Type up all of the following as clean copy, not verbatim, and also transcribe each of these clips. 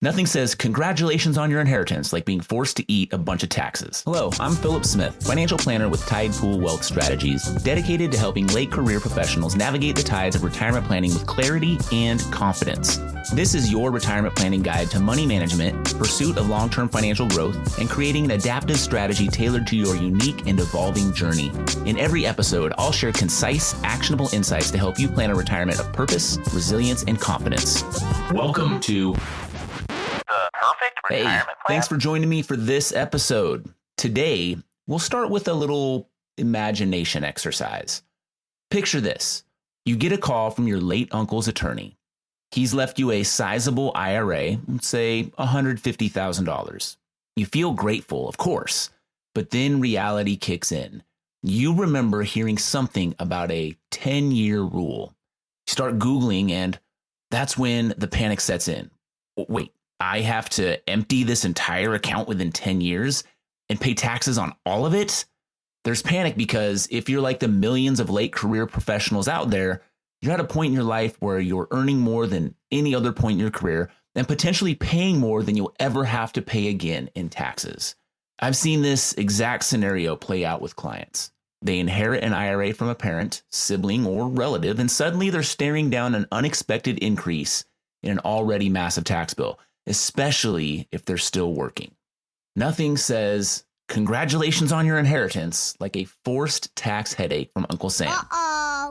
Nothing says congratulations on your inheritance like being forced to eat a bunch of taxes. Hello, I'm Philip Smith, financial planner with Tide Pool Wealth Strategies, dedicated to helping late career professionals navigate the tides of retirement planning with clarity and confidence. This is your retirement planning guide to money management, pursuit of long-term financial growth, and creating an adaptive strategy tailored to your unique and evolving journey. In every episode, I'll share concise, actionable insights to help you plan a retirement of purpose, resilience, and confidence. Welcome to Perfect retirement plan. Thanks for joining me for this episode. Today, we'll start with a little imagination exercise. Picture this. You get a call from your late uncle's attorney. He's left you a sizable IRA, say $150,000. You feel grateful, of course, but then reality kicks in. You remember hearing something about a 10-year rule. You start Googling, and that's when the panic sets in. Wait. I have to empty this entire account within 10 years and pay taxes on all of it? There's panic because if you're like the millions of late career professionals out there, you're at a point in your life where you're earning more than any other point in your career and potentially paying more than you'll ever have to pay again in taxes. I've seen this exact scenario play out with clients. They inherit an IRA from a parent, sibling, or relative, and suddenly they're staring down an unexpected increase in an already massive tax bill, especially if they're still working. Nothing says, congratulations on your inheritance, like a forced tax headache from Uncle Sam.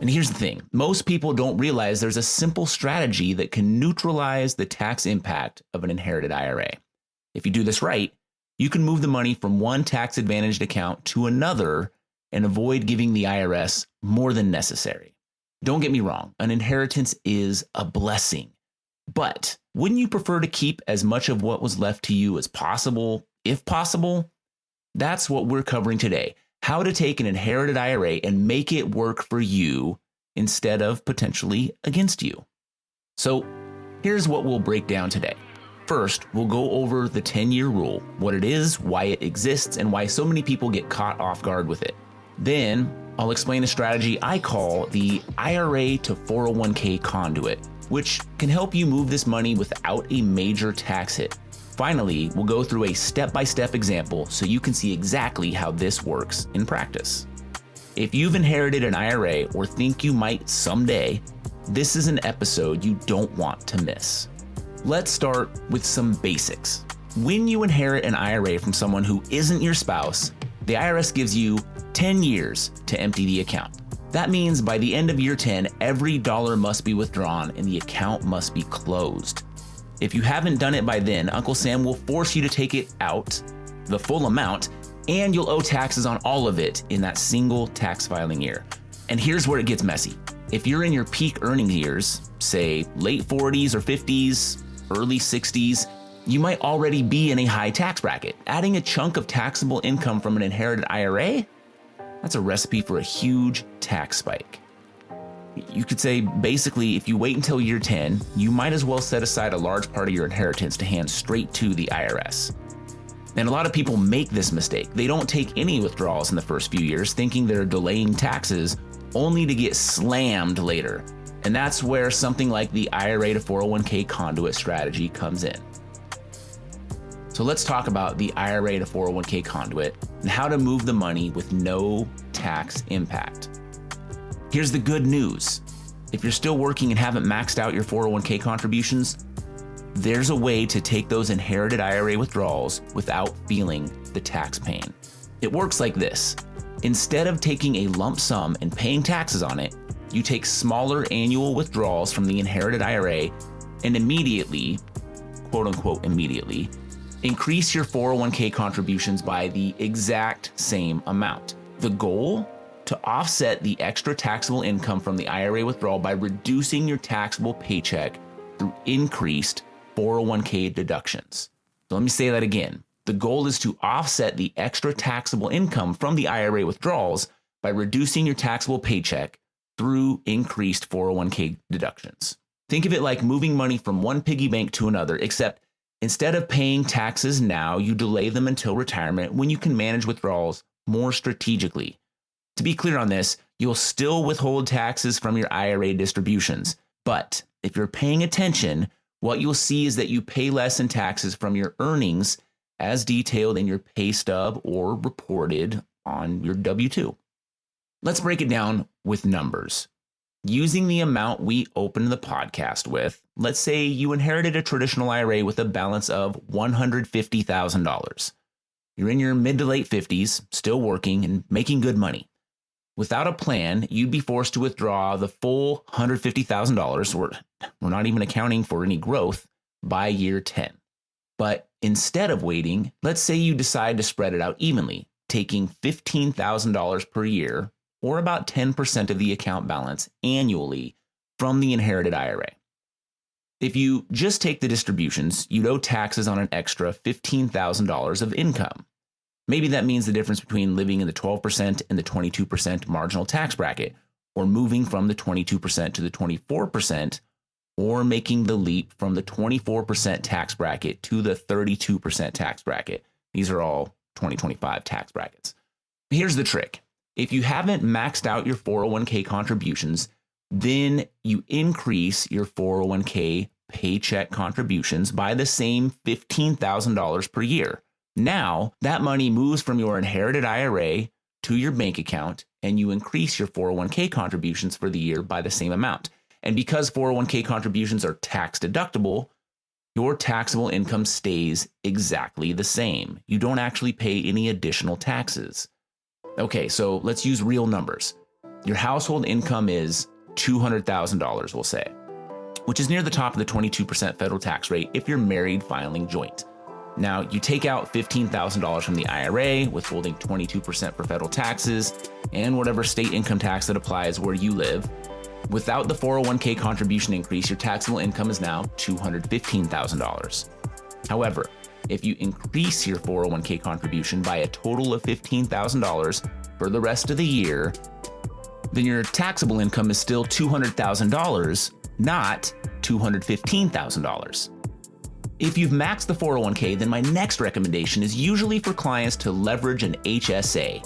And here's the thing. Most people don't realize there's a simple strategy that can neutralize the tax impact of an inherited IRA. If you do this right, you can move the money from one tax-advantaged account to another and avoid giving the IRS more than necessary. Don't get me wrong, an inheritance is a blessing. But wouldn't you prefer to keep as much of what was left to you as possible, if possible? That's what we're covering today. How to take an inherited IRA and make it work for you instead of potentially against you. So here's what we'll break down today. First, we'll go over the 10-year rule, what it is, why it exists, and why so many people get caught off guard with it. Then I'll explain a strategy I call the IRA to 401k conduit, which can help you move this money without a major tax hit. Finally, we'll go through a step-by-step example so you can see exactly how this works in practice. If you've inherited an IRA or think you might someday, this is an episode you don't want to miss. Let's start with some basics. When you inherit an IRA from someone who isn't your spouse, the IRS gives you 10 years to empty the account. That means by the end of year 10, every dollar must be withdrawn and the account must be closed. If you haven't done it by then, Uncle Sam will force you to take it out, the full amount, and you'll owe taxes on all of it in that single tax filing year. And here's where it gets messy. If you're in your peak earning years, say late 40s or 50s, early 60s, you might already be in a high tax bracket. Adding a chunk of taxable income from an inherited IRA? That's a recipe for a huge tax spike. You could say, basically, if you wait until year 10, you might as well set aside a large part of your inheritance to hand straight to the IRS. And a lot of people make this mistake. They don't take any withdrawals in the first few years, thinking they're delaying taxes, only to get slammed later. And that's where something like the IRA to 401k conduit strategy comes in. So let's talk about the IRA to 401k conduit and how to move the money with no tax impact. Here's the good news. If you're still working and haven't maxed out your 401k contributions, there's a way to take those inherited IRA withdrawals without feeling the tax pain. It works like this. Instead of taking a lump sum and paying taxes on it, you take smaller annual withdrawals from the inherited IRA and immediately, quote unquote immediately, increase your 401k contributions by the exact same amount. The goal? To offset the extra taxable income from the IRA withdrawal by reducing your taxable paycheck through increased 401k deductions. So let me say that again. The goal is to offset the extra taxable income from the IRA withdrawals by reducing your taxable paycheck through increased 401k deductions. Think of it like moving money from one piggy bank to another, except instead of paying taxes now, you delay them until retirement when you can manage withdrawals more strategically. To be clear on this, you'll still withhold taxes from your IRA distributions, but if you're paying attention, what you'll see is that you pay less in taxes from your earnings as detailed in your pay stub or reported on your W-2. Let's break it down with numbers. Using the amount we opened the podcast with, let's say you inherited a traditional IRA with a balance of $150,000. You're in your mid to late 50s, still working and making good money. Without a plan, you'd be forced to withdraw the full $150,000, or we're not even accounting for any growth, by year 10. But instead of waiting, let's say you decide to spread it out evenly, taking $15,000 per year, or about 10% of the account balance annually from the inherited IRA. If you just take the distributions, you'd owe taxes on an extra $15,000 of income. Maybe that means the difference between living in the 12% and the 22% marginal tax bracket, or moving from the 22% to the 24%, or making the leap from the 24% tax bracket to the 32% tax bracket. These are all 2025 tax brackets. Here's the trick. If you haven't maxed out your 401k contributions, then you increase your 401k paycheck contributions by the same $15,000 per year. Now, that money moves from your inherited IRA to your bank account, and you increase your 401k contributions for the year by the same amount. And because 401k contributions are tax deductible, your taxable income stays exactly the same. You don't actually pay any additional taxes. Okay, so let's use real numbers. Your household income is $200,000, we'll say, which is near the top of the 22% federal tax rate if you're married filing joint. Now, you take out $15,000 from the IRA, withholding 22% for federal taxes and whatever state income tax that applies where you live. Without the 401k contribution increase, your taxable income is now $215,000. However, if you increase your 401k contribution by a total of $15,000 for the rest of the year, then your taxable income is still $200,000, not $215,000. If you've maxed the 401k, then my next recommendation is usually for clients to leverage an HSA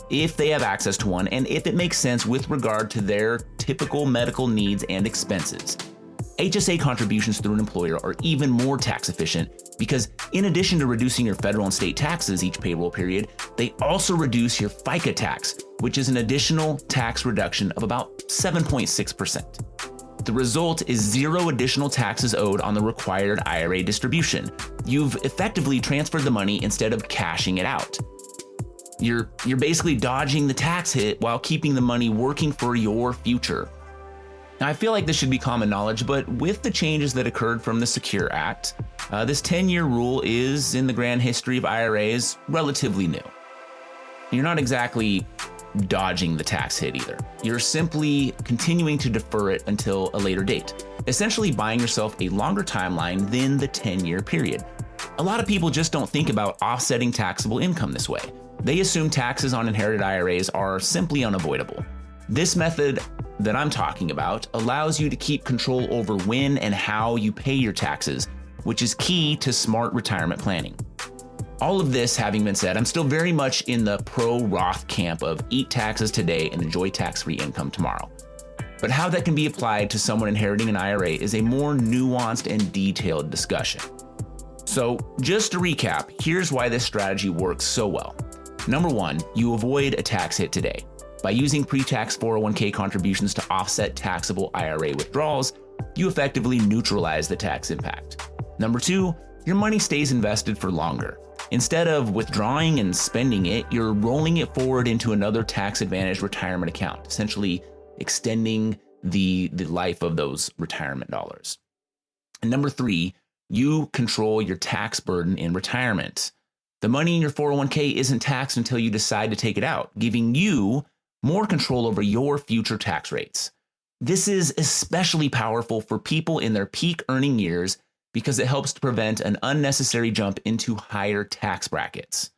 if they have access to one and if it makes sense with regard to their typical medical needs and expenses. HSA contributions through an employer are even more tax efficient because in addition to reducing your federal and state taxes each payroll period, they also reduce your FICA tax, which is an additional tax reduction of about 7.6%. The result is zero additional taxes owed on the required IRA distribution. You've effectively transferred the money instead of cashing it out. You're basically dodging the tax hit while keeping the money working for your future. Now, I feel like this should be common knowledge, but with the changes that occurred from the Secure Act, this 10-year rule is, in the grand history of IRAs, relatively new. You're not exactly dodging the tax hit either. You're simply continuing to defer it until a later date, essentially buying yourself a longer timeline than the 10-year period. A lot of people just don't think about offsetting taxable income this way. They assume taxes on inherited IRAs are simply unavoidable. This method that I'm talking about allows you to keep control over when and how you pay your taxes, which is key to smart retirement planning. All of this having been said, I'm still very much in the pro-Roth camp of eat taxes today and enjoy tax-free income tomorrow. But how that can be applied to someone inheriting an IRA is a more nuanced and detailed discussion. So just to recap, here's why this strategy works so well. Number one, you avoid a tax hit today. By using pre-tax 401k contributions to offset taxable IRA withdrawals, you effectively neutralize the tax impact. Number two, your money stays invested for longer. Instead of withdrawing and spending it, you're rolling it forward into another tax-advantaged retirement account, essentially extending the life of those retirement dollars. And number three, you control your tax burden in retirement. The money in your 401k isn't taxed until you decide to take it out, giving you more control over your future tax rates. This is especially powerful for people in their peak earning years because it helps to prevent an unnecessary jump into higher tax brackets.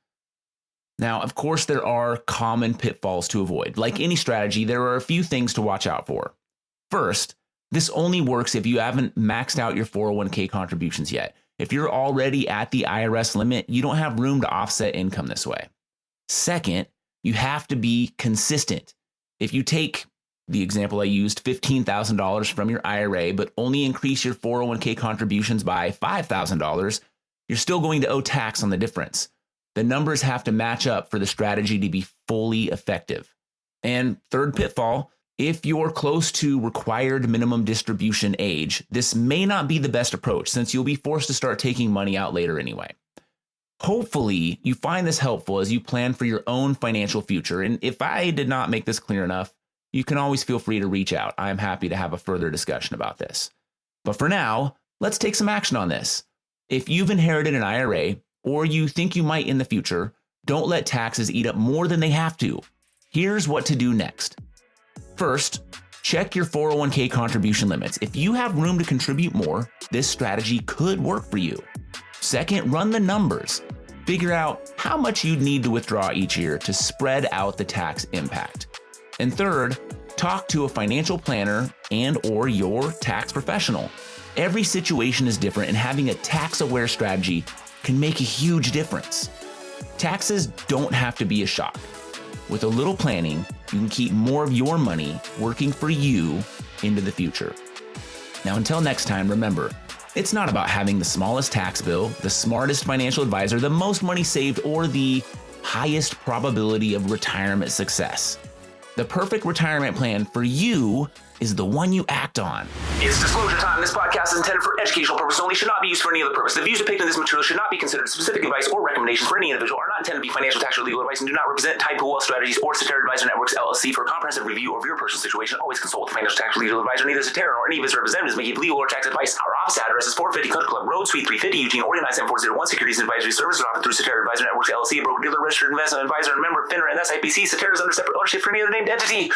Now, of course, there are common pitfalls to avoid. Like any strategy, there are a few things to watch out for. First, this only works if you haven't maxed out your 401k contributions yet. If you're already at the IRS limit, you don't have room to offset income this way. Second, you have to be consistent. If you take the example I used, $15,000 from your IRA, but only increase your 401k contributions by $5,000, you're still going to owe tax on the difference. The numbers have to match up for the strategy to be fully effective. And third pitfall, if you're close to required minimum distribution age, this may not be the best approach since you'll be forced to start taking money out later anyway. Hopefully, you find this helpful as you plan for your own financial future. And if I did not make this clear enough, you can always feel free to reach out. I'm happy to have a further discussion about this. But for now, let's take some action on this. If you've inherited an IRA, or you think you might in the future, don't let taxes eat up more than they have to. Here's what to do next. First, check your 401k contribution limits. If you have room to contribute more, this strategy could work for you. Second, run the numbers. Figure out how much you'd need to withdraw each year to spread out the tax impact. And third, talk to a financial planner and/or your tax professional. Every situation is different, and having a tax-aware strategy can make a huge difference. Taxes don't have to be a shock. With a little planning, you can keep more of your money working for you into the future. Now, until next time, remember, it's not about having the smallest tax bill, the smartest financial advisor, the most money saved, or the highest probability of retirement success. The perfect retirement plan for you is the one you act on. It's disclosure time. This podcast is intended for educational purposes only, should not be used for any other purpose. The views depicted in this material should not be considered specific advice or recommendations for any individual, are not intended to be financial, tax, or legal advice, and do not represent Type Pool Wealth Strategies or Cetera Advisor Networks LLC. For a comprehensive review of your personal situation, always consult with a financial, tax, or legal advisor. Neither Cetera nor any of its representatives may give legal or tax advice. Our office address is 450 Country Club Road, Suite 350, Eugene, Oregon 97401. Securities and advisory services are offered through Cetera Advisor Networks LLC, a broker-dealer, registered investment advisor, and member of FINRA and SIPC. Cetera is under separate ownership for any other named entity.